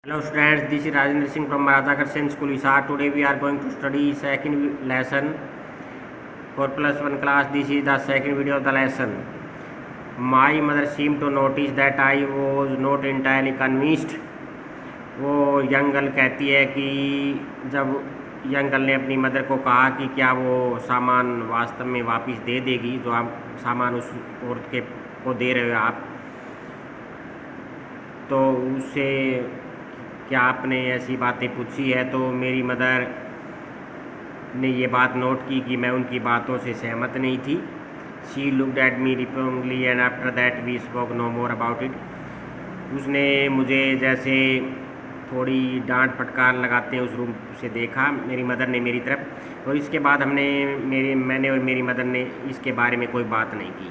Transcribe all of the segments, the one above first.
Hello students, this is Rajendra Singh from Maratha Sen School Hisar. Today we are going to study second lesson for plus 1 class. This is the second video of the lesson. My mother seemed to notice that I was not entirely convinced. वो young girl कहती है कि जब young girl ने अपनी mother को कहा कि क्या वो सामान वास्तव में वापस दे देगी जो आप सामान उस औरत के को दे रहे हो आप, तो उससे क्या आपने ऐसी बातें पूछी है। तो मेरी मदर ने ये बात नोट की कि मैं उनकी बातों से सहमत नहीं थी। She looked at me reprovingly and after that we spoke no more about it. उसने मुझे जैसे थोड़ी डांट फटकार लगाते हैं उस रूम से देखा, मेरी मदर ने मेरी तरफ, और इसके बाद मैंने और मेरी मदर ने इसके बारे में कोई बात नहीं की।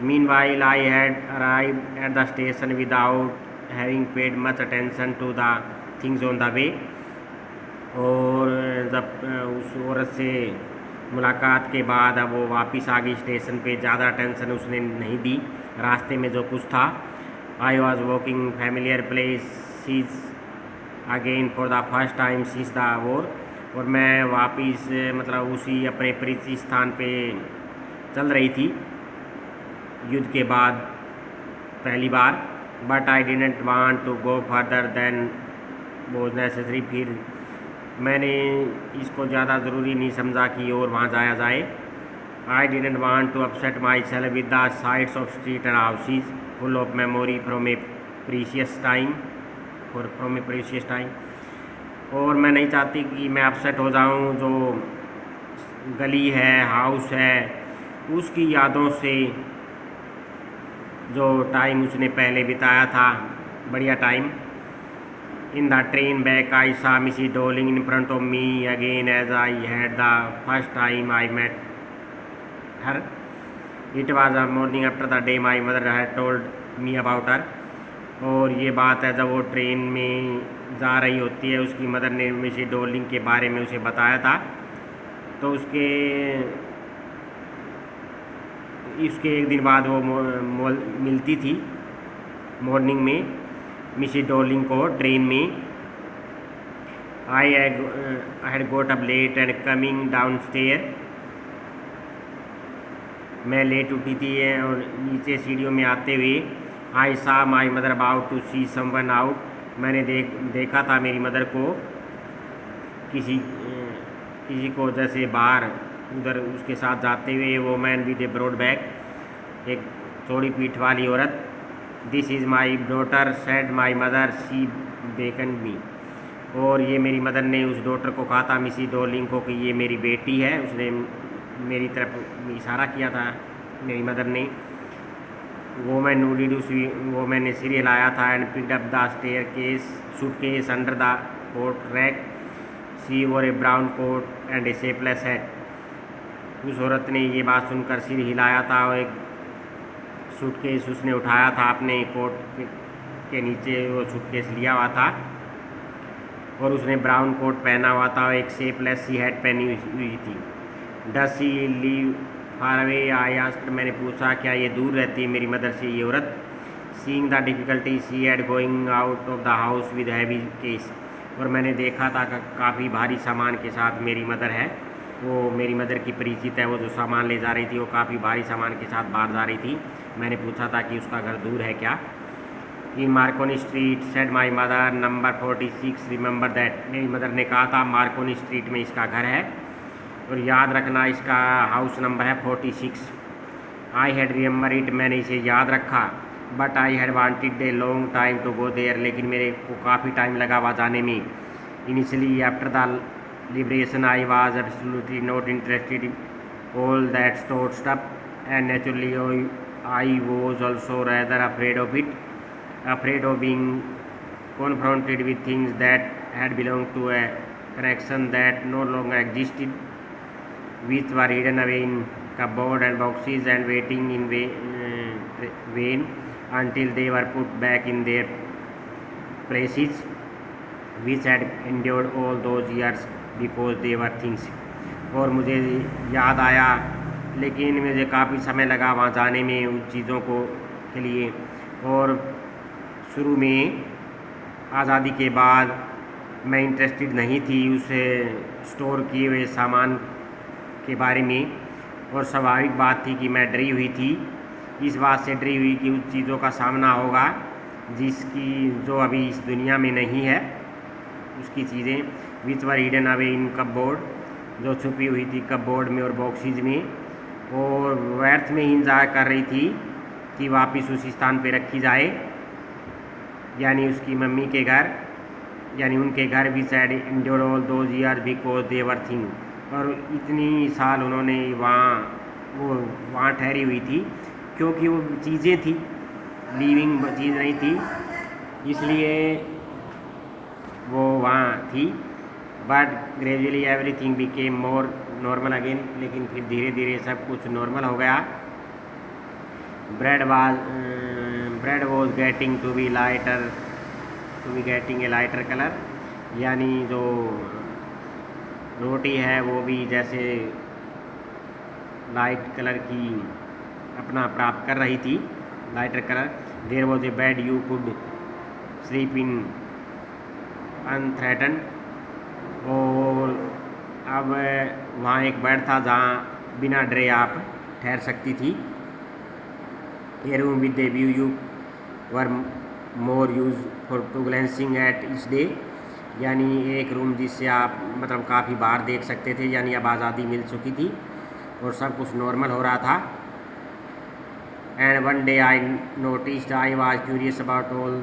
Meanwhile I had arrived at the station without having paid much attention to the things on the way. और जब उस औरत से मुलाकात के बाद अब वो वापस आ गई स्टेशन पे, ज़्यादा अटेंशन उसने नहीं दी रास्ते में जो कुछ था। I was walking familiar places again for the first time since the war. और मैं वापस मतलब उसी अपने परिचित स्थान पे चल रही थी युद्ध के बाद पहली बार। But I didn't want to go further than was necessary. फिर मैंने इसको ज़्यादा ज़रूरी नहीं समझा कि और वहाँ जाया जाए। I didn't want to upset myself with the sights of street and houses full of memory from a precious time. और मैं नहीं चाहती कि मैं अपसेट हो जाऊँ जो गली है, हाउस है, उसकी यादों से, जो टाइम उसने पहले बिताया था, बढ़िया time. In the train back I saw Mrs Dorling in front of me again as I had the first time I met her. It was a morning after the day my mother had told me about her. और ये बात है जब वो train में जा रही होती है, उसकी मदर ने मिसी डोलिंग के बारे में उसे बताया था। तो इसके एक दिन बाद वो मिलती थी मॉर्निंग में मिसी डोलिंग को ट्रेन में। I had got up late and coming down stair. मैं लेट उठी थी और नीचे सीढ़ियों में आते हुए I saw my mother about to see someone out. मैंने देखा था मेरी मदर को किसी को जैसे बाहर उधर उसके साथ जाते हुए। Woman with a broad back, एक चौड़ी पीठ वाली औरत। This is my daughter said my mother she beckoned me. और ये मेरी मदर ने उस डॉटर को कहा था, मिसी डोलिंग को, कि ये मेरी बेटी है। उसने मेरी तरफ इशारा किया था मेरी मदर ने। वो मैंने सिर हिलाया था and picked up the suitcase under the coat rack. She wore a brown coat and a shapeless head. उस औरत ने ये बात सुनकर सिर हिलाया था और एक सूटकेस उसने उठाया था अपने कोट के नीचे, वो सूटकेस लिया हुआ था, और उसने ब्राउन कोट पहना हुआ था और एक शेपलेस सी हैट पहनी हुई थी। Does she leave far away I asked. मैंने पूछा क्या ये दूर रहती है मेरी मदर से ये औरत। Seeing the difficulty she had going out of the house with heavy case. और मैंने देखा था काफ़ी भारी सामान के साथ मेरी मदर है। वो मेरी मदर की परिचित है, वो जो सामान ले जा रही थी वो काफ़ी भारी सामान के साथ बाहर जा रही थी। मैंने पूछा था कि उसका घर दूर है क्या। In Marconi street said my mother number 46 remember that. मेरी मदर ने कहा था मार्कोनी स्ट्रीट में इसका घर है और याद रखना इसका हाउस नंबर है 46। I had remember it. मैंने इसे याद रखा। But I had wanted a long time to go there. लेकिन मेरे को काफ़ी टाइम लगा वहाँ जाने में। Initially after the liberation I was absolutely not interested in all that stored stuff, and naturally I was also rather afraid of being confronted with things that had belonged to a connection that no longer existed, which were hidden away in cupboard and boxes and waiting in vain until they were put back in their places, which had endured all those years because they were things. और मुझे याद आया, लेकिन मुझे काफ़ी समय लगा वहाँ जाने में उन चीज़ों के लिए। और शुरू में आज़ादी के बाद मैं इंटरेस्टेड नहीं थी उस स्टोर किए हुए सामान के बारे में, और स्वाभाविक बात थी कि मैं डरी हुई थी, इस बात से डरी हुई कि उस चीज़ों का सामना होगा जो अभी इस दुनिया में नहीं है, उसकी चीज़ें विच वर हिडन अवे इन कपबोर्ड, जो छुपी हुई थी कपबोर्ड में और बॉक्सेज में, और व्यर्थ में ही इंतजार कर रही थी कि वापस उसी स्थान पे रखी जाए, यानी उसकी मम्मी के घर, यानी उनके घर भी sad endure all those year because they were thing. और इतनी साल उन्होंने वहाँ ठहरी हुई थी क्योंकि वो चीज़ें थी, लिविंग चीज़ नहीं थी, इसलिए वो वहाँ थी। But gradually everything became more normal again, लेकिन फिर धीरे धीरे सब कुछ नॉर्मल हो गया। Bread was getting to be getting a lighter colour, यानी जो रोटी है वो भी जैसे लाइट कलर की अपना प्राप्त कर रही थी, lighter colour. There was a bed you could sleep in unthreatened, और अब वहाँ एक बेड था जहाँ बिना डरे आप ठहर सकती थी। A room with a view you were more use for to glancing at each day, यानी एक रूम जिससे आप मतलब काफ़ी बार देख सकते थे, यानी अब आज़ादी मिल चुकी थी और सब कुछ नॉर्मल हो रहा था। And one day I noticed I was curious about all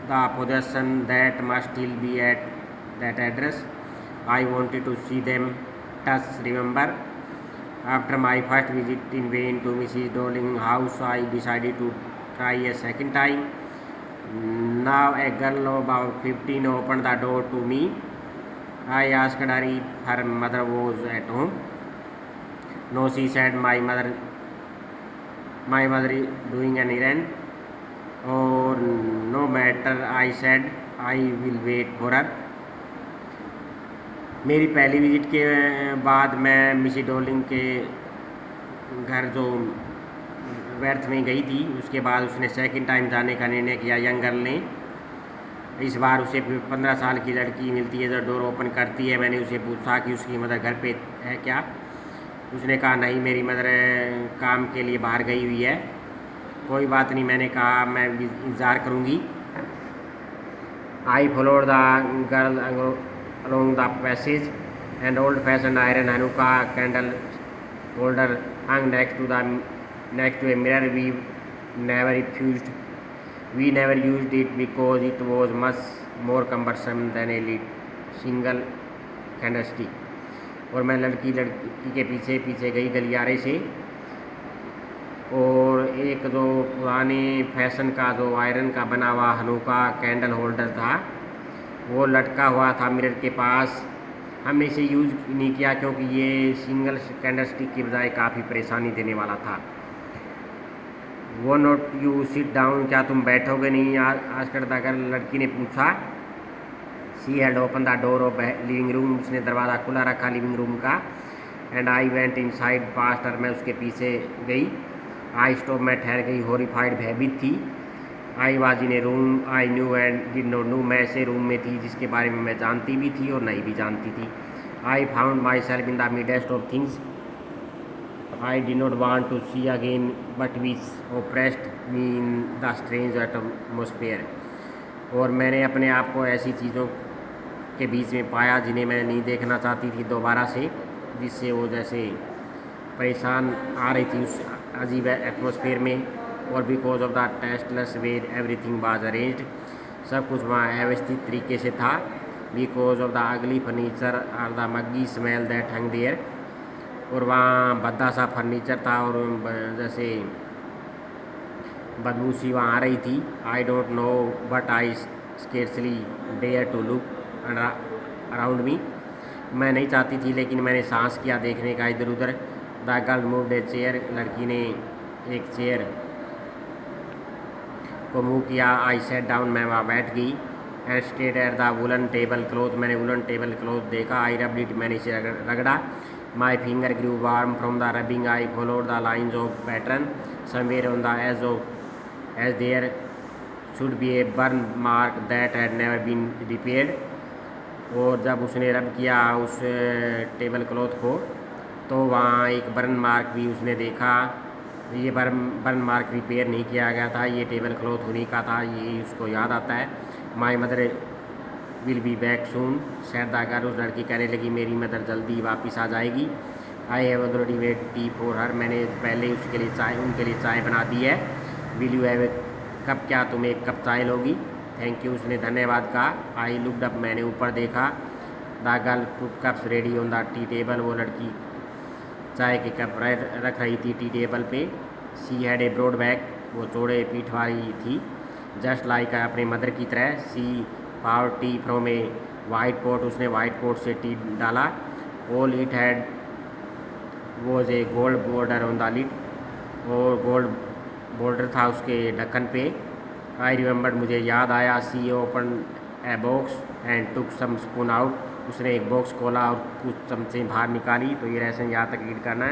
the possession that must still be at that address, I wanted to see them touch remember. After my first visit in vain to Mrs. Darling's house, I decided to try a second time. Now a girl of about 15 opened the door to me. I asked her if her mother was at home. No, she said, my mother is doing an errand. Oh, no matter, I said, I will wait for her. मेरी पहली visit के बाद मैं Mrs Darling के घर जो व्यर्थ में गई थी, उसके बाद उसने सेकंड टाइम जाने का निर्णय किया। यंग गर्ल ने, इस बार उसे 15 साल की लड़की मिलती है जो डोर ओपन करती है। मैंने उसे पूछा कि उसकी मदर घर पे है क्या। उसने कहा नहीं, मेरी मदर काम के लिए बाहर गई हुई है। कोई बात नहीं, मैंने कहा मैं इंतज़ार करूँगी। आई followed the girl along the passage, an old-fashioned iron Hanukkah candle holder hung next to a mirror. We never used it because it was much more cumbersome than a single candlestick. और मैं लड़की के पीछे पीछे गई गलियारे से, और एक जो पुराने फैशन का जो आयरन का बना हुआ हनुका कैंडल होल्डर था वो लटका हुआ था मिरर के पास। हमने इसे यूज़ नहीं किया क्योंकि ये सिंगल कैंडल स्टिक की बजाय काफ़ी परेशानी देने वाला था। वो नोट यू सिट डाउन, क्या तुम बैठोगे नहीं आज कर अगर लड़की ने पूछा। She had open the door of living room, उसने दरवाज़ा खुला रखा लिविंग रूम का। And I went in side pastor, मैं उसके पीछे गई। आई स्टॉप, मैं ठहर गई, हॉरिफाइड, भयभीत थी। I was in A room I knew and did not know, मैं ऐसे रूम में थी जिसके बारे में मैं जानती भी थी और नहीं भी जानती थी। I found myself in the midst of things I did not want to see again but which oppressed me in the strange atmosphere. और मैंने अपने आप को ऐसी चीज़ों के बीच में पाया जिन्हें मैं नहीं देखना चाहती थी दोबारा से, जिससे वो जैसे परेशान आ रही थी उस अजीब एटमॉस्फेयर में। और because of the tasteless way everything was arranged, सब कुछ वहाँ व्यवस्थित तरीके से था। Because of the ugly furniture और the muggy smell that hung there, और वहाँ भद्दा सा फर्नीचर था और जैसे बदबू सी वहाँ आ रही थी। I don't know but I scarcely dare to look around me, मैं नहीं चाहती थी लेकिन मैंने सांस किया देखने का इधर उधर। The girl moved a chair, लड़की ने एक चेयर को मूव किया। आई सेट डाउन, मैं वहाँ बैठ गई। And stared at the woollen table cloth, मैंने वुलन टेबल क्लॉथ देखा। आई रब्ड इट, मैंने इसे रगड़ा। My finger grew warm from the rubbing. I followed the lines of pattern somewhere on the edge there should be a burn mark that had never been repaired. और जब उसने रब किया उस table cloth को तो वहाँ एक बर्न मार्क भी उसने देखा। ये बर्न मार्क रिपेयर नहीं किया गया था, ये टेबल क्लॉथ उन्हीं का था, ये उसको याद आता है। My mother will be back soon said the girl. उस लड़की कहने लगी मेरी मदर जल्दी वापस आ जाएगी। I have already made tea for her. मैंने पहले उनके लिए चाय बना दी है। Will you have a cup. क्या तुम एक कप चाय लोगी? थैंक यू, उसने धन्यवाद कहा। I looked up. मैंने ऊपर देखा। The girl put cups ready on the tea table. वो लड़की चाय के कप रख रही थी टी टेबल पे। She had a broad back. वो चौड़े पीठ वाली थी। जस्ट लाइक अपने मदर की तरह। She power tea from a white pot. उसने वाइट पॉट से टी डाला। All it had was a gold border on the lid. और गोल्ड बॉर्डर था उसके ढक्कन पे। I remember. मुझे याद आया। She open a box and took some spoon out. उसने एक बॉक्स खोला और कुछ चमचे बाहर निकाली। तो ये लेसन यहाँ तक रीड करना है।